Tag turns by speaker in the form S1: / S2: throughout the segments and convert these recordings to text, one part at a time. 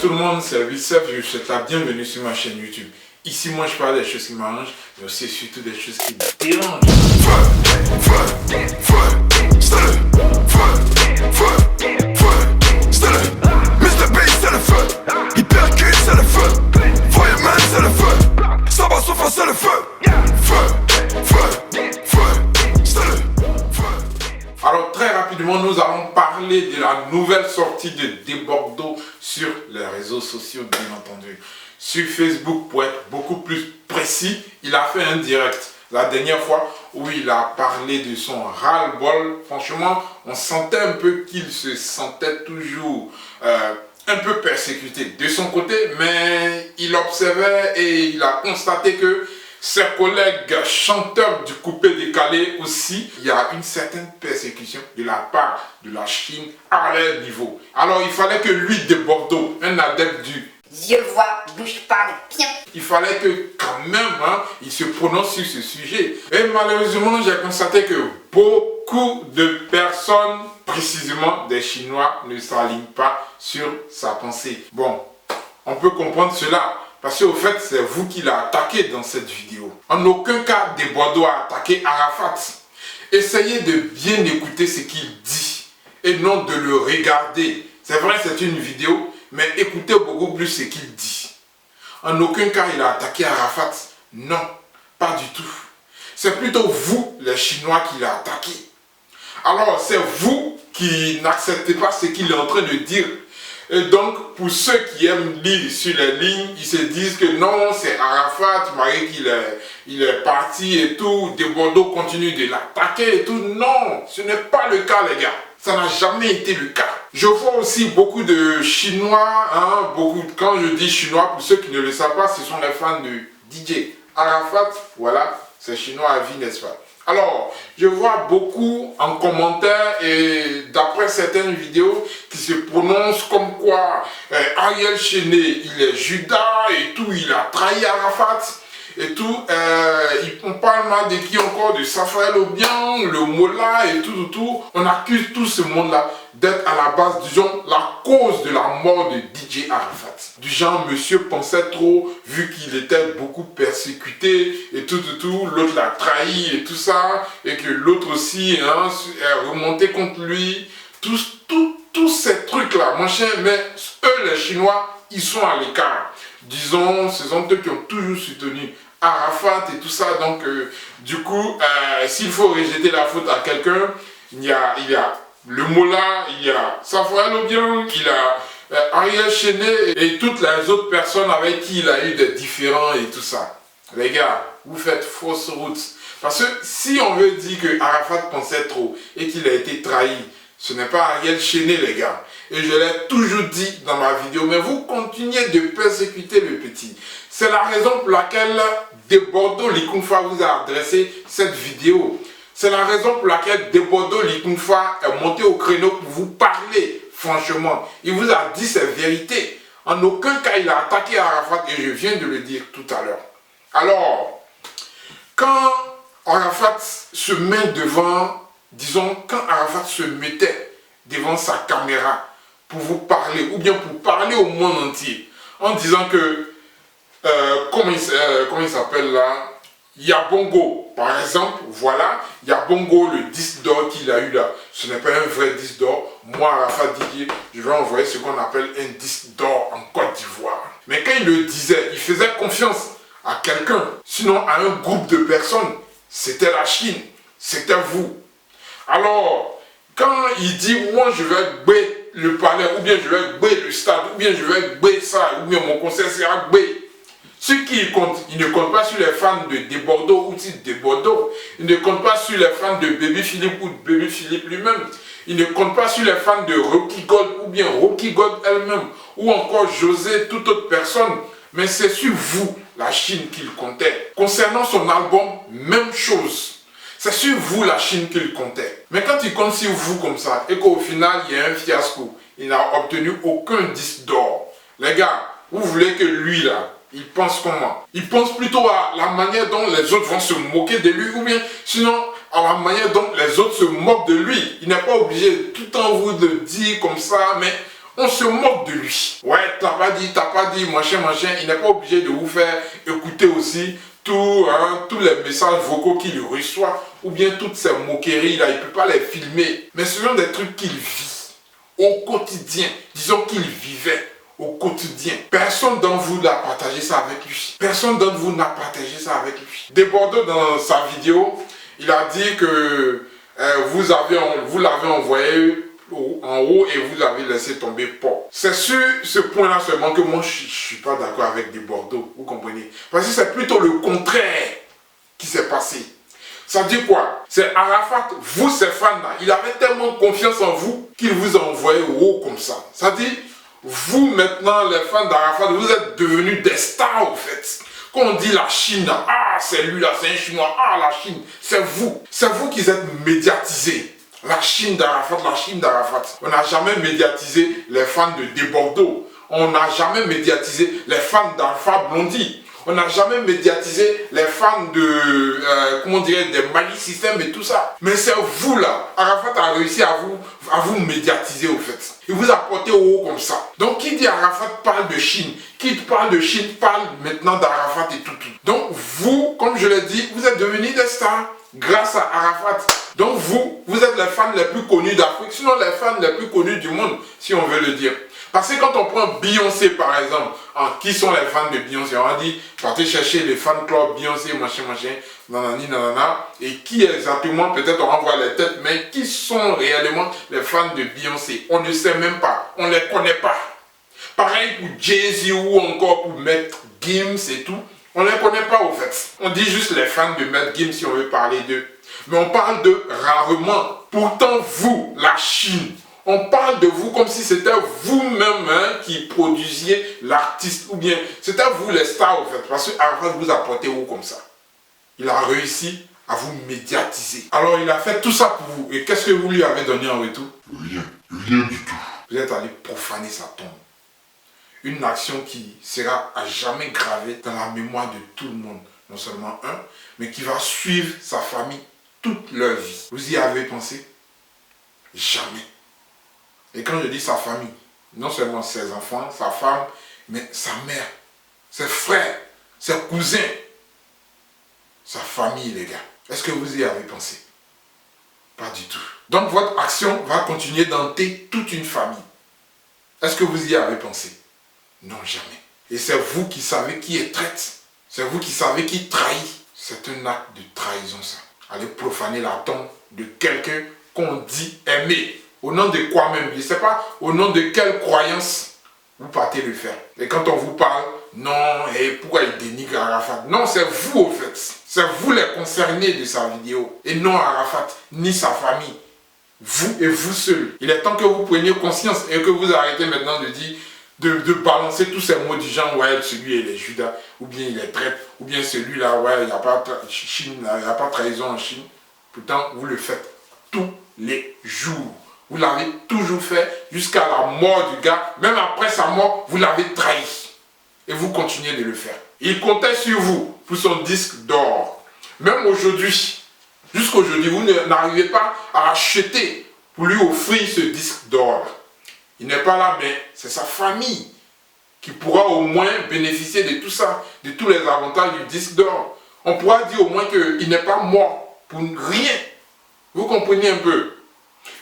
S1: tout le monde, c'est Vicef, je vous souhaite la bienvenue sur ma chaîne YouTube. Ici, moi, je parle des choses qui m'arrangent, mais aussi surtout des choses qui me dérangent.
S2: Mr. Bass, c'est le feu. Hypercute, c'est le feu. Fireman, c'est le feu. Sabbat Sofa, c'est le feu.
S1: Alors très rapidement, nous allons parler de la nouvelle sortie de Debordo sur les réseaux sociaux, bien entendu. Sur Facebook, pour être beaucoup plus précis, il a fait un direct la dernière fois où il a parlé de son ras-le-bol. Franchement, on sentait un peu qu'il se sentait toujours un peu persécuté de son côté, mais il observait et il a constaté que ses collègues chanteurs du coupé-décalé aussi, il y a une certaine persécution de la part de la Chine à leur niveau. Alors il fallait que lui, Debordo, un adepte du
S3: yeux voient, bouche parle, pion.
S1: Il fallait que quand même, il se prononce sur ce sujet. Et malheureusement, j'ai constaté que beaucoup de personnes, précisément des Chinois, ne s'alignent pas sur sa pensée. Bon, on peut comprendre cela. Parce qu'au fait, c'est vous qui l'avez attaqué dans cette vidéo. En aucun cas, Debordo a attaqué Arafat. Essayez de bien écouter ce qu'il dit et non de le regarder. C'est vrai, c'est une vidéo, mais écoutez beaucoup plus ce qu'il dit. En aucun cas, il a attaqué Arafat. Non, pas du tout. C'est plutôt vous, les Chinois, qui l'a attaqué. Alors, c'est vous qui n'acceptez pas ce qu'il est en train de dire. Et donc, pour ceux qui aiment lire sur les lignes, ils se disent que non, c'est Arafat, malgré qu'il est parti et tout, Debordo continue de l'attaquer et tout. Non, ce n'est pas le cas, les gars. Ça n'a jamais été le cas. Je vois aussi beaucoup de Chinois, quand je dis Chinois, pour ceux qui ne le savent pas, ce sont les fans de DJ Arafat. Voilà, c'est Chinois à vie, n'est-ce pas? Alors, je vois beaucoup en commentaire et d'après certaines vidéos qui se prononcent comme quoi Ariel Chené, il est Judas et tout, il a trahi Arafat et tout. On parle mal de qui encore? De Safael Obiang, le Mola et tout. On accuse tout ce monde-là d'être à la base, disons, la cause de la mort de DJ Arafat. Du genre, monsieur pensait trop, vu qu'il était beaucoup persécuté et tout, l'autre l'a trahi et tout ça, et que l'autre aussi est remonté contre lui. Tous ces trucs-là, mon cher, mais eux, les Chinois, ils sont à l'écart. Disons, ce sont eux qui ont toujours soutenu Arafat et tout ça. Donc, du coup, s'il faut rejeter la faute à quelqu'un, il y a le Mola, il y a Safael Obiang, il y a Ariel Chené et toutes les autres personnes avec qui il a eu des différends et tout ça. Les gars, vous faites fausse route. Parce que si on veut dire que Arafat pensait trop et qu'il a été trahi, ce n'est pas Ariel Chené, les gars. Et je l'ai toujours dit dans ma vidéo, mais vous continuez de persécuter le petit. C'est la raison pour laquelle Debordo Likunfa vous a adressé cette vidéo. C'est la raison pour laquelle Debordo Likunfa est monté au créneau pour vous parler. Franchement, il vous a dit ses vérités. En aucun cas, il a attaqué Arafat et je viens de le dire tout à l'heure. Alors, quand Arafat se met devant, disons, quand Arafat se mettait devant sa caméra pour vous parler, ou bien pour parler au monde entier, en disant que, comment il s'appelle là, Yabongo, par exemple, voilà, Yabongo, le disque d'or qu'il a eu là, ce n'est pas un vrai disque d'or. Moi, Arafat Didier, je vais envoyer ce qu'on appelle un disque d'or en Côte d'Ivoire. Mais quand il le disait, il faisait confiance à quelqu'un, sinon à un groupe de personnes. C'était la Chine, c'était vous. Alors, quand il dit, moi je vais gbé le palais, ou bien je vais gbé le stade, ou bien je vais gbé ça, ou bien mon concert sera gbé. Ce qui compte, il ne compte pas sur les fans de Debordo ou de Debordo. Il ne compte pas sur les fans de Baby Philippe ou de Baby Philippe lui-même. Il ne compte pas sur les fans de Rocky Gold ou bien Rocky Gold elle-même. Ou encore José, toute autre personne. Mais c'est sur vous, la Chine, qu'il comptait. Concernant son album, même chose. C'est sur vous, la Chine, qu'il comptait. Mais quand il compte sur vous comme ça, et qu'au final, il y a un fiasco, il n'a obtenu aucun disque d'or. Les gars, vous voulez que lui, là, il pense comment? Il pense plutôt à la manière dont les autres vont se moquer de lui, ou bien sinon à la manière dont les autres se moquent de lui. Il n'est pas obligé tout le temps vous de dire comme ça, mais On se moque de lui. Ouais, t'as pas dit, machin, il n'est pas obligé de vous faire écouter aussi tous les messages vocaux qu'il reçoit, ou bien toutes ces moqueries là, il ne peut pas les filmer. Mais ce sont des trucs qu'il vit au quotidien. Disons qu'il vivait au quotidien. Personne d'entre vous n'a partagé ça avec lui. Personne d'entre vous n'a partagé ça avec lui. Desbordeaux, dans sa vidéo, il a dit que vous l'avez envoyé en haut et vous avez laissé tomber Paul. C'est sur ce point-là seulement que moi je ne suis pas d'accord avec Desbordeaux, vous comprenez? Parce que c'est plutôt le contraire qui s'est passé. Ça dit quoi? C'est Arafat, vous ces fans-là, il avait tellement confiance en vous qu'il vous a envoyé au haut comme ça. Ça dit, vous maintenant les fans d'Arafat, vous êtes devenus des stars au fait. Quand on dit la Chine, ah c'est lui là, c'est un Chinois, ah la Chine, c'est vous qui êtes médiatisés. La Chine d'Arafat. On n'a jamais médiatisé les fans de Desbordeaux. On n'a jamais médiatisé les fans d'Alpha Blondy. On n'a jamais médiatisé les fans de, des Mali System et tout ça. Mais c'est vous là. Arafat a réussi à vous médiatiser au fait. Il vous a porté au haut comme ça. Donc qui dit Arafat parle de Chine. Qui parle de Chine parle maintenant d'Arafat et tout. Donc vous, comme je l'ai dit, vous êtes devenus des stars grâce à Arafat. Donc vous êtes les fans les plus connus d'Afrique, sinon les fans les plus connus du monde, si on veut le dire. Parce que quand on prend Beyoncé par exemple, qui sont les fans de Beyoncé? On a dit, partez chercher les fan clubs Beyoncé, machin, nanani, nanana. Et qui exactement, peut-être on renvoie les têtes, mais qui sont réellement les fans de Beyoncé? On ne sait même pas, on ne les connaît pas. Pareil pour Jay-Z ou encore pour Maître Gims et tout, on ne les connaît pas au fait. On dit juste les fans de Maître Gims si on veut parler d'eux. Mais on parle de rarement. Pourtant vous, la Chine, on parle de vous comme si c'était vous-même qui produisiez l'artiste, ou bien c'était vous les stars au fait, parce que Arafat vous a porté où comme ça. Il a réussi à vous médiatiser. Alors il a fait tout ça pour vous, et qu'est-ce que vous lui avez donné en retour?
S2: Rien du tout.
S1: Vous êtes allé profaner sa tombe. Une action qui sera à jamais gravée dans la mémoire de tout le monde, non seulement un, mais qui va suivre sa famille toute leur vie. Vous y avez pensé? Jamais. Et quand je dis sa famille, non seulement ses enfants, sa femme, mais sa mère, ses frères, ses cousins, sa famille, les gars. Est-ce que vous y avez pensé? Pas du tout. Donc votre action va continuer d'hanter toute une famille. Est-ce que vous y avez pensé? Non, jamais. Et c'est vous qui savez qui est traître. C'est vous qui savez qui trahit. C'est un acte de trahison, ça. Aller profaner la tombe de quelqu'un qu'on dit aimer. Au nom de quoi même? Je ne sais pas au nom de quelle croyance vous partez le faire. Et quand on vous parle, non, et pourquoi il dénigre Arafat? Non, c'est vous au fait. C'est vous les concernés de sa vidéo. Et non Arafat, ni sa famille. Vous et vous seul. Il est temps que vous preniez conscience et que vous arrêtez maintenant de dire, de balancer tous ces mots du genre, ouais, celui il est Judas, ou bien il est traître, ou bien celui-là, ouais, il n'y a pas trahison en Chine. Pourtant, vous le faites tous les jours. Vous l'avez toujours fait jusqu'à la mort du gars. Même après sa mort, vous l'avez trahi. Et vous continuez de le faire. Il comptait sur vous pour son disque d'or. Même aujourd'hui, jusqu'aujourd'hui, vous n'arrivez pas à acheter pour lui offrir ce disque d'or. Il n'est pas là, mais c'est sa famille qui pourra au moins bénéficier de tout ça, de tous les avantages du disque d'or. On pourra dire au moins qu'il n'est pas mort pour rien. Vous comprenez un peu?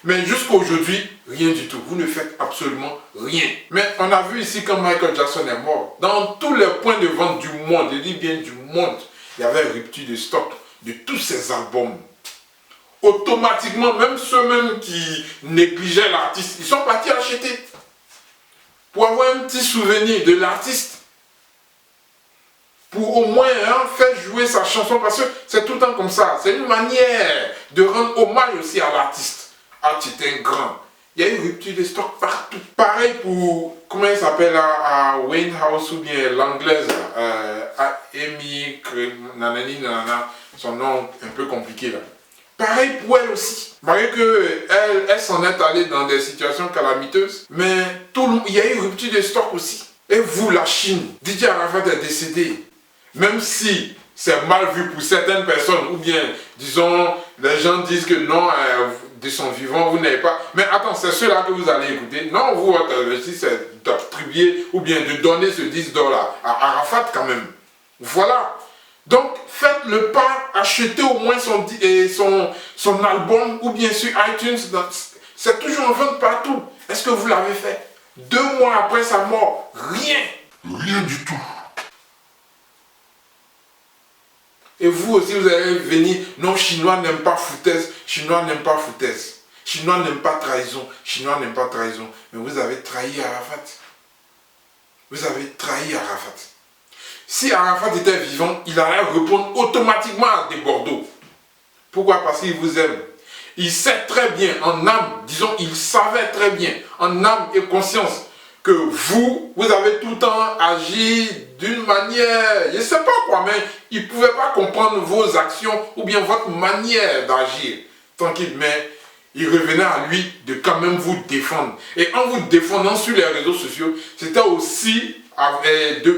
S1: Mais jusqu'à aujourd'hui, rien du tout. Vous ne faites absolument rien. Mais on a vu ici quand Michael Jackson est mort. Dans tous les points de vente du monde, je dis bien du monde, il y avait une rupture de stock de tous ces albums. Automatiquement, même ceux-mêmes qui négligeaient l'artiste, ils sont partis acheter. Pour avoir un petit souvenir de l'artiste. Pour au moins faire jouer sa chanson, parce que c'est tout le temps comme ça. C'est une manière de rendre hommage aussi à l'artiste. Ah, tu étais grand. Il y a eu une rupture de stock partout. Pareil pour, comment elle s'appelle, à Wayne House, ou bien l'anglaise, Amy, nanani, nanana, son nom un peu compliqué là. Pareil pour elle aussi. Malgré qu'elle s'en est allée dans des situations calamiteuses, mais il y a eu une rupture de stock aussi. Et vous, la Chine, DJ Arafat est décédé. Même si c'est mal vu pour certaines personnes, ou bien, disons, les gens disent que non, de son vivant, vous n'avez pas. Mais attends, c'est ceux-là que vous allez écouter. Non, vous, votre objectif, c'est d'attribuer ou bien de donner ce 10 $ à Arafat quand même. Voilà. Donc, faites le pas, achetez au moins son album ou bien sur iTunes. C'est toujours en vente partout. Est-ce que vous l'avez fait? 2 mois après sa mort, rien.
S2: Rien du tout.
S1: Et vous aussi, vous allez venir, non, Chinois n'aiment pas foutaise, Chinois n'aiment pas foutaise, Chinois n'aiment pas trahison, Chinois n'aiment pas trahison. Mais vous avez trahi Arafat. Vous avez trahi Arafat. Si Arafat était vivant, il allait répondre automatiquement à des Bordeaux. Pourquoi? Parce qu'il vous aime. Il sait très bien, en âme, disons, il savait très bien, en âme et conscience, que vous avez tout le temps agi d'une manière, je ne sais pas quoi, mais il ne pouvait pas comprendre vos actions ou bien votre manière d'agir. Tranquille, mais il revenait à lui de quand même vous défendre. Et en vous défendant sur les réseaux sociaux, c'était aussi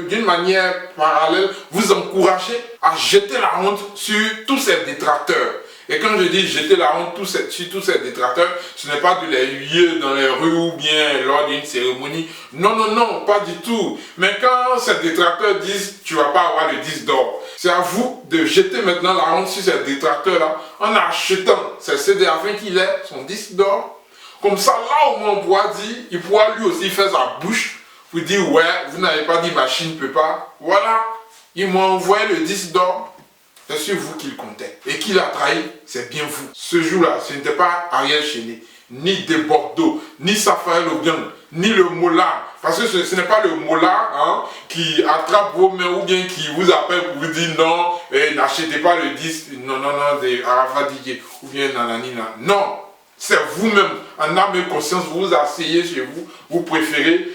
S1: d'une manière parallèle, vous encourager à jeter la honte sur tous ces détracteurs. Et quand je dis jeter la honte sur tous ces détracteurs, ce n'est pas de les huer dans les rues ou bien lors d'une cérémonie. Non, non, non, pas du tout. Mais quand ces détracteurs disent tu ne vas pas avoir le 10 $, c'est à vous de jeter maintenant la honte sur ces détracteurs-là en achetant ces CD afin qu'il ait son 10 $. Comme ça, là au moins on pourra dire, il pourra lui aussi faire sa bouche pour dire ouais, vous n'avez pas dit machine ne peut pas. Voilà, il m'a envoyé le 10 $. C'est sur vous qu'il comptait. Et qui l'a trahi, c'est bien vous. Ce jour-là, ce n'était pas Ariel Chéné, ni des Bordeaux, ni Safael Obiang, ni le Mola. Parce que ce n'est pas le Mola qui attrape vos mains ou bien qui vous appelle pour vous dire non, n'achetez pas le 10, non, de Arafat DJ, ou bien nananina. Non, c'est vous-même, en âme et conscience, vous vous asseyez chez vous, vous préférez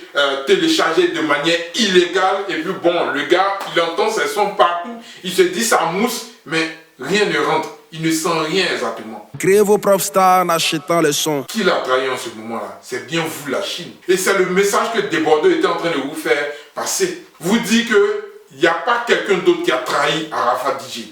S1: télécharger de manière illégale, et puis bon, le gars, il entend ses sons partout, il se dit ça mousse, mais rien ne rentre, il ne sent rien exactement.
S4: Créez vos propres stars en achetant les sons.
S1: Qui l'a trahi en ce moment-là? C'est bien vous, la Chine. Et c'est le message que Desbordeaux était en train de vous faire passer. Vous dit qu'il n'y a pas quelqu'un d'autre qui a trahi Arafat DJ.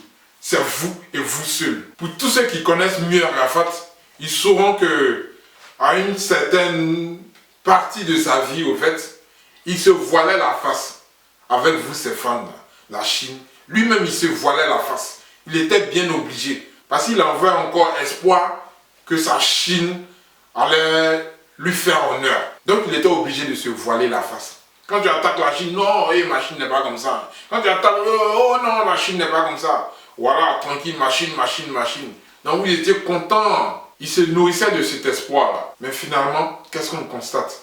S1: C'est vous et vous seul. Pour tous ceux qui connaissent mieux Arafat, ils sauront que à une certaine partie de sa vie, au fait, il se voilait la face. Avec vous, ses fans, la Chine. Lui-même, il se voilait la face. Il était bien obligé. Parce qu'il avait encore espoir que sa Chine allait lui faire honneur. Donc, il était obligé de se voiler la face. Quand tu attaques la Chine, non, ma Chine n'est pas comme ça. Quand tu attaques, oh non, la Chine n'est pas comme ça. Voilà, tranquille, machine. Donc, vous étiez content. Il se nourrissait de cet espoir-là. Mais finalement, qu'est-ce qu'on constate?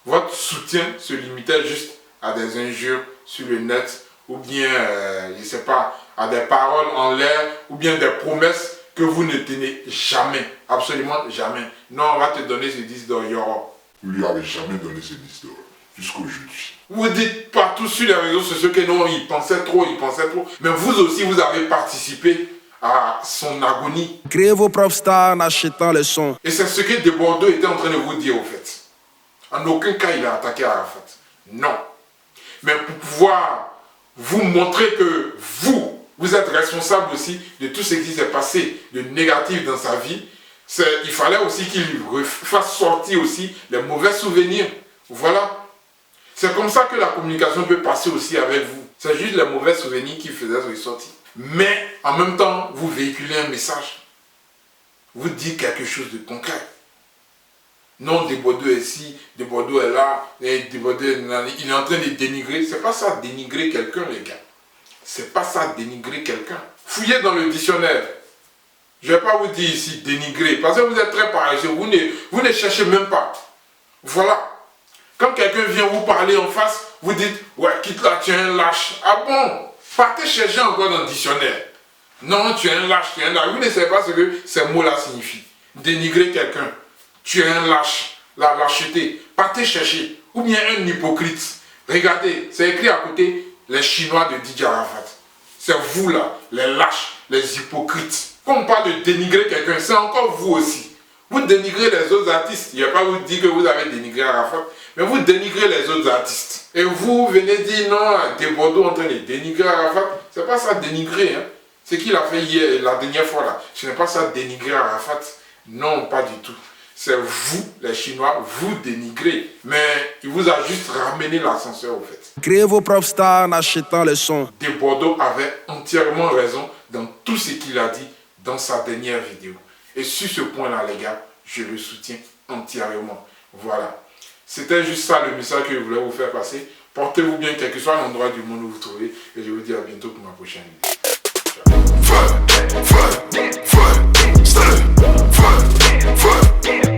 S1: Votre soutien se limitait juste à des injures sur le net, ou bien, je ne sais pas, à des paroles en l'air, ou bien des promesses que vous ne tenez jamais, absolument jamais. Non, on va te donner ce 10 $, Yoro.
S2: Vous lui avez jamais donné ces 10 $, jusqu'aujourd'hui.
S1: Vous dites partout sur les réseaux sociaux que non, il pensait trop. Mais vous aussi, vous avez participé à son agonie.
S4: Créez vos propres stars en achetant les sons.
S1: Et c'est ce que Desbordeaux était en train de vous dire au fait. En aucun cas il a attaqué Arafat. Non. Mais pour pouvoir vous montrer que vous êtes responsable aussi de tout ce qui s'est passé de négatif dans sa vie, il fallait aussi qu'il fasse sortir aussi les mauvais souvenirs. Voilà. C'est comme ça que la communication peut passer aussi avec vous. C'est juste les mauvais souvenirs qui faisaient ressortir. Mais en même temps, vous véhiculez un message. Vous dites quelque chose de concret. Non, Desbordeaux est ici, Desbordeaux est là, et Desbordeaux il est en train de dénigrer. C'est pas ça dénigrer quelqu'un, les gars. C'est pas ça dénigrer quelqu'un. Fouillez dans le dictionnaire. Je ne vais pas vous dire ici dénigrer, parce que vous êtes très paresseux, vous ne cherchez même pas. Voilà. Quand quelqu'un vient vous parler en face, vous dites, ouais, quitte là, tu es un lâche. Ah bon? Partez chercher encore dans le dictionnaire. Non, tu es un lâche, tu es un lâche. Vous ne savez pas ce que ces mots-là signifient. Dénigrer quelqu'un. Tu es un lâche. La lâcheté. Partez chercher. Ou bien un hypocrite. Regardez, c'est écrit à côté, les Chinois de DJ Arafat. C'est vous là, les lâches, les hypocrites. Quand on parle de dénigrer quelqu'un, c'est encore vous aussi. Vous dénigrez les autres artistes. Il n'y a pas vous dire que vous avez dénigré Arafat, mais vous dénigrez les autres artistes. Et vous venez dire non, Desbordeaux en train de dénigrer Arafat. C'est pas ça dénigrer. Hein. Ce qu'il a fait hier, la dernière fois là, ce n'est pas ça dénigrer Arafat. Non, pas du tout. C'est vous, les Chinois, vous dénigrez. Mais il vous a juste ramené l'ascenseur au fait.
S4: Créez vos propres stars en achetant le son.
S1: De Bordeaux avait entièrement raison dans tout ce qu'il a dit dans sa dernière vidéo. Et sur ce point-là, les gars, je le soutiens entièrement. Voilà. C'était juste ça le message que je voulais vous faire passer. Portez-vous bien, quel que soit l'endroit du monde où vous vous trouvez. Et je vous dis à bientôt pour ma prochaine vidéo.
S2: Feu, feu, feu, salut, feu, feu.